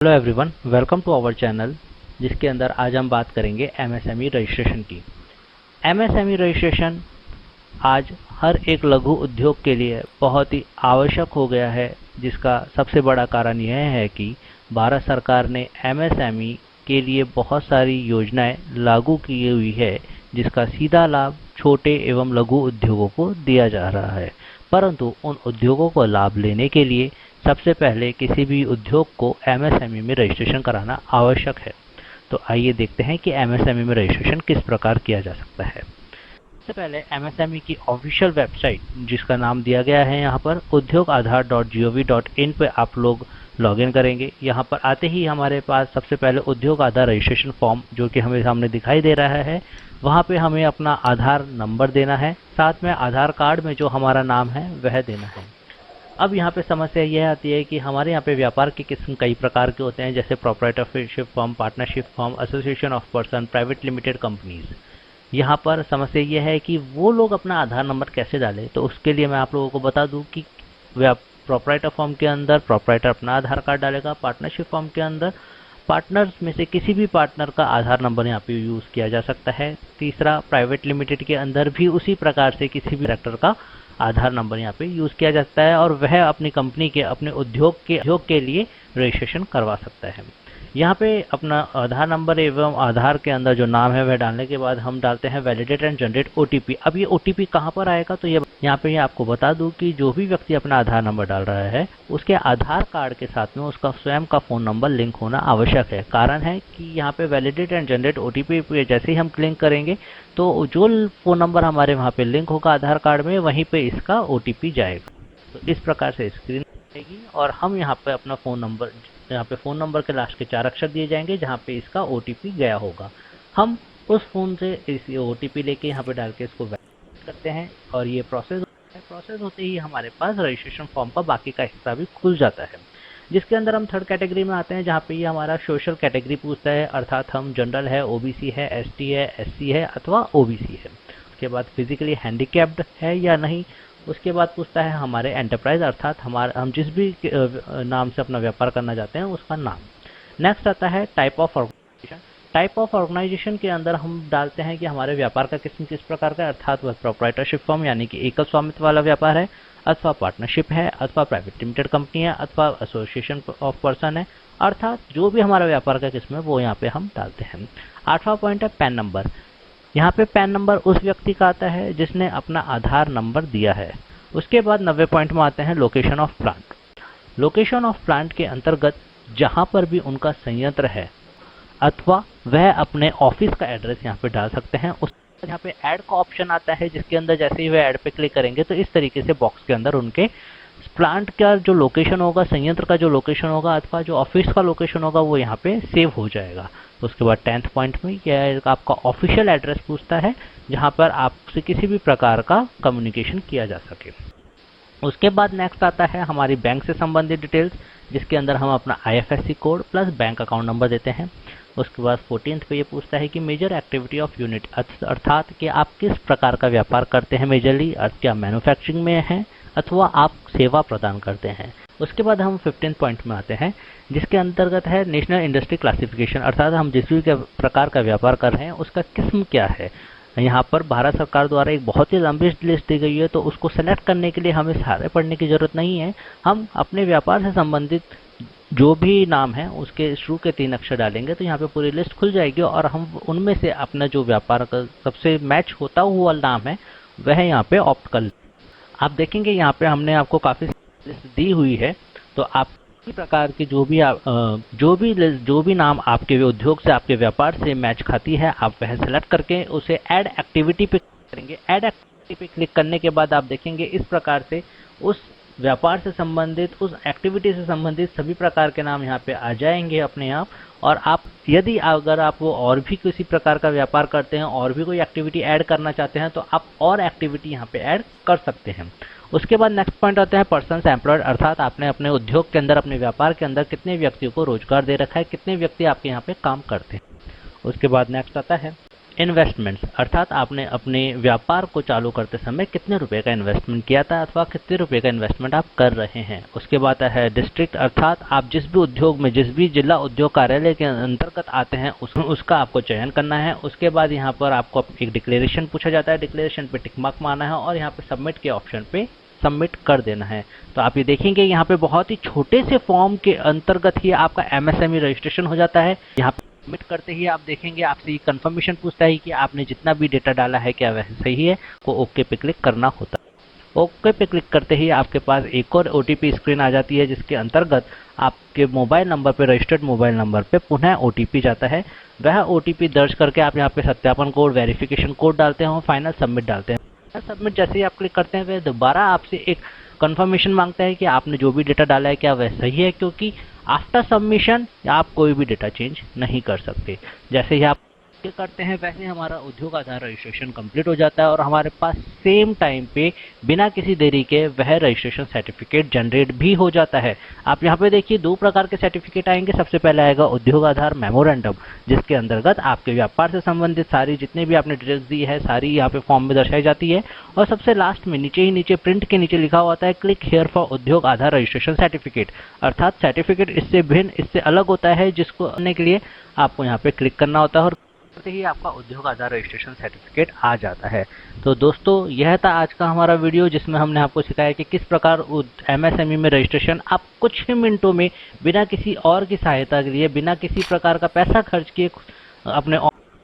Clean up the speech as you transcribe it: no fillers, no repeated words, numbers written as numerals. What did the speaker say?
Hello everyone, welcome to our channel जिसके अंदर आज हम बात करेंगे एमएसएमई रजिस्ट्रेशन की। एमएसएमई रजिस्ट्रेशन आज हर एक लघु उद्योग के लिए बहुत ही आवश्यक हो गया है, जिसका सबसे बड़ा कारण यह है कि भारत सरकार ने एमएसएमई के लिए बहुत सारी योजनाएं लागू की हुई है, जिसका सीधा लाभ छोटे एवं लघु उद्योगों को दिया जा रहा है। परंतु उन उद्योगों को लाभ लेने के लिए सबसे पहले किसी भी उद्योग को एमएसएमई में रजिस्ट्रेशन कराना आवश्यक है। तो आइए देखते हैं कि एमएसएमई में रजिस्ट्रेशन किस प्रकार किया जा सकता है। सबसे पहले एमएसएमई की ऑफिशियल वेबसाइट, जिसका नाम दिया गया है यहाँ पर udyogaadhar.gov.in पे आप लोग लॉगिन करेंगे। यहाँ पर आते ही हमारे पास सबसे पहले उद्योग आधार रजिस्ट्रेशन फॉर्म, जो कि हमें सामने दिखाई दे रहा है, वहाँ पे हमें अपना आधार नंबर देना है, साथ में आधार कार्ड में जो हमारा नाम है वह देना है। अब यहाँ पे समस्या यह आती है कि हमारे यहाँ पे व्यापार के किस्म कई प्रकार के होते हैं, जैसे proprietorship form, partnership form, association of person, private limited companies. यहाँ पर समस्या यह है कि वो लोग अपना आधार नंबर कैसे डालें। तो उसके लिए मैं आप लोगों को बता दूं कि प्रोप्राइटर फॉर्म के अंदर प्रोप्राइटर अपना आधार कार्ड डालेगा। पार्टनरशिप फॉर्म के अंदर पार्टनर्स में से किसी भी पार्टनर का आधार नंबर यहाँ पे यूज़ किया जा सकता है। तीसरा, प्राइवेट लिमिटेड के अंदर भी उसी प्रकार से किसी भी डायरेक्टर का आधार नंबर यहाँ पे यूज़ किया जाता है और वह अपनी कंपनी के, अपने उद्योग के लिए रजिस्ट्रेशन करवा सकता है। यहाँ पे अपना आधार नंबर एवं आधार के अंदर जो नाम है वह डालने के बाद हम डालते हैं वैलिडेट एंड जनरेट ओटीपी। अब ये ओटीपी कहाँ पर आएगा, तो ये यहाँ पे आपको बता दूं कि जो भी व्यक्ति अपना आधार नंबर डाल रहा है उसके आधार कार्ड के साथ में उसका स्वयं का फ़ोन नंबर लिंक होना आवश्यक है। कारण है कि यहाँ पे वैलिडेट एंड जनरेट ओटीपी पे जैसे ही हम क्लिक करेंगे तो जो फ़ोन नंबर हमारे वहाँ पे लिंक होगा आधार कार्ड में, वहीं पे इसका ओटीपी जाएगा। तो इस प्रकार से स्क्रीन आएगी और हम यहाँ पे अपना फ़ोन नंबर, यहाँ पे फ़ोन नंबर के लास्ट के 4 अक्षर दिए जाएंगे जहाँ पे इसका ओटीपी गया होगा। हम उस फ़ोन से इस ओटीपी लेके यहाँ पे डाल के इसको वैलिडेट करते हैं और ये प्रोसेस होते ही हमारे पास रजिस्ट्रेशन फॉर्म का बाकी का हिस्सा भी खुल जाता है, जिसके अंदर हम थर्ड कैटेगरी में आते हैं, जहाँ पे ये हमारा सोशल कैटेगरी पूछता है, अर्थात हम जनरल है, ओबीसी है, एसटी है, एससी है अथवा ओबीसी है। उसके बाद फिजिकली हैंडीकैप्ड है या नहीं। उसके बाद पूछता है हमारे एंटरप्राइज, अर्थात हम जिस भी नाम से अपना व्यापार करना चाहते हैं उसका नाम। नेक्स्ट आता है type of organization. Type of organization के अंदर हम डालते हैं कि हमारे व्यापार का किस्म किस प्रकार का है, अर्थात वह प्रोप्राइटरशिप फॉर्म यानी कि एकल स्वामित्व वाला व्यापार है, अथवा पार्टनरशिप है, अथवा प्राइवेट लिमिटेड कंपनी है, अथवा एसोसिएशन ऑफ पर्सन है। अर्थात जो भी हमारा व्यापार का किस्म है वो यहाँ पे हम डालते हैं। 8वां पॉइंट है पैन नंबर। यहाँ पे पैन नंबर उस व्यक्ति का आता है जिसने अपना आधार नंबर दिया है। उसके बाद 90 पॉइंट में आते हैं location of plant. Location of plant के अंतर्गत जहाँ पर भी उनका संयंत्र है अथवा वह अपने ऑफिस का एड्रेस यहाँ पे डाल सकते हैं। उस यहाँ पे ऐड का ऑप्शन आता है, जिसके अंदर जैसे ही वह ऐड पे क्लिक करेंगे तो इस तरीके से बॉक्स के अंदर उनके प्लांट का जो लोकेशन होगा, संयंत्र का जो लोकेशन होगा अथवा जो ऑफिस का लोकेशन होगा वो यहाँ पे सेव हो जाएगा। तो उसके बाद 10th पॉइंट में यह आपका ऑफिशियल एड्रेस पूछता है, जहाँ पर आपसे किसी भी प्रकार का कम्युनिकेशन किया जा सके। उसके बाद नेक्स्ट आता है हमारी बैंक से संबंधित डिटेल्स, जिसके अंदर हम अपना IFSC code plus bank account number देते हैं। उसके बाद 14th पे ये पूछता है कि मेजर एक्टिविटी ऑफ यूनिट, अर्थात कि आप किस प्रकार का व्यापार करते हैं मेजरली, क्या मैन्युफैक्चरिंग में है अथवा आप सेवा प्रदान करते हैं। उसके बाद हम 15th पॉइंट में आते हैं, जिसके अंतर्गत है नेशनल इंडस्ट्री क्लासिफिकेशन, अर्थात हम जिस भी प्रकार का व्यापार कर रहे हैं उसका किस्म क्या है। यहाँ पर भारत सरकार द्वारा एक बहुत ही लंबी लिस्ट दी गई है, तो उसको सेलेक्ट करने के लिए हमें सारे पढ़ने की जरूरत नहीं है। हम अपने व्यापार से संबंधित जो भी नाम है उसके शुरू के 3 अक्षर डालेंगे तो यहाँ पे पूरी लिस्ट खुल जाएगी और हम उनमें से अपना जो व्यापार का सबसे मैच होता हुआ नाम है वह यहाँ पे ऑप्ट कर। आप देखेंगे यहाँ पे हमने आपको काफ़ी लिस्ट दी हुई है, तो आप इसी प्रकार के जो भी नाम आपके उद्योग से, आपके व्यापार से मैच खाती है, आप वह सेलेक्ट करके उसे ऐड एक्टिविटी पे करेंगे। ऐड एक्टिविटी पे क्लिक करने के बाद आप देखेंगे इस प्रकार से उस व्यापार से संबंधित, उस एक्टिविटी से संबंधित सभी प्रकार के नाम यहाँ पे आ जाएंगे अपने आप। और आप यदि अगर आप वो और भी किसी प्रकार का व्यापार करते हैं और भी कोई एक्टिविटी ऐड करना चाहते हैं तो आप और एक्टिविटी यहाँ पे ऐड कर सकते हैं। उसके बाद नेक्स्ट पॉइंट आता है पर्सन्स एम्प्लॉयड, अर्थात आपने अपने उद्योग के अंदर, अपने व्यापार के अंदर कितने व्यक्तियों को रोजगार दे रखा है, कितने व्यक्ति आपके यहाँ पे काम करते हैं। उसके बाद नेक्स्ट आता है इन्वेस्टमेंट्स, अर्थात आपने अपने व्यापार को चालू करते समय कितने रुपए का इन्वेस्टमेंट किया था अथवा कितने रुपए का इन्वेस्टमेंट आप कर रहे हैं। उसके बाद है डिस्ट्रिक्ट, अर्थात आप जिस भी उद्योग में, जिस भी जिला उद्योग कार्यालय के अंतर्गत आते हैं उसका आपको चयन करना है। उसके बाद यहाँ पर आपको एक डिक्लेरेशन पूछा जाता है, डिक्लेरेशन पे टिक मार्क मारना है और यहाँ पे सबमिट के ऑप्शन पे सबमिट कर देना है। तो आप ये देखेंगे यहाँ पे बहुत ही छोटे से फॉर्म के अंतर्गत ही आपका एमएसएमई रजिस्ट्रेशन हो जाता है। यहाँ पे सबमिट करते ही आप देखेंगे आपसे ये कंफर्मेशन पूछता है कि आपने जितना भी डेटा डाला है क्या वह सही है, को ओके पे क्लिक करना होता है। ओके पे क्लिक करते ही आपके पास एक और ओटीपी स्क्रीन आ जाती है, जिसके अंतर्गत आपके मोबाइल नंबर पे, रजिस्टर्ड मोबाइल नंबर पे पुनः ओटीपी जाता है। वह ओटीपी दर्ज करके आप यहाँ पे सत्यापन कोड, वेरिफिकेशन कोड डालते हैं और फाइनल सबमिट डालते हैं। सबमिट जैसे ही आप क्लिक करते हैं वह दोबारा आपसे एक कंफर्मेशन मांगता है कि आपने जो भी डेटा डाला है क्या वह सही है, क्योंकि आफ्टर सबमिशन आप कोई भी डेटा चेंज नहीं कर सकते। जैसे ही आप ये करते हैं वैसे हमारा उद्योग आधार रजिस्ट्रेशन कंप्लीट हो जाता है और हमारे पास सेम टाइम पे बिना किसी देरी के वह रजिस्ट्रेशन सर्टिफिकेट जनरेट भी हो जाता है। आप यहाँ पे देखिए दो प्रकार के सर्टिफिकेट आएंगे। सबसे पहले आएगा उद्योग आधार मेमोरेंडम, जिसके अंतर्गत आपके व्यापार से संबंधित सारी जितने भी आपने डिटेल्स दी है सारी यहाँ पे फॉर्म में दर्शाई जाती है। और सबसे लास्ट में नीचे प्रिंट के नीचे लिखा होता है क्लिक हेयर फॉर उद्योग आधार रजिस्ट्रेशन सर्टिफिकेट, अर्थात सर्टिफिकेट इससे भिन्न, इससे अलग होता है, जिसको करने के लिए आपको यहाँ पे क्लिक करना होता है और करते ही आपका उद्योग आधार रजिस्ट्रेशन सर्टिफिकेट आ जाता है। तो दोस्तों यह था आज का हमारा वीडियो, जिसमें हमने आपको सिखाया कि किस प्रकार एमएसएमई में रजिस्ट्रेशन आप कुछ ही मिनटों में बिना किसी और की सहायता के लिए, बिना किसी प्रकार का पैसा खर्च किए अपने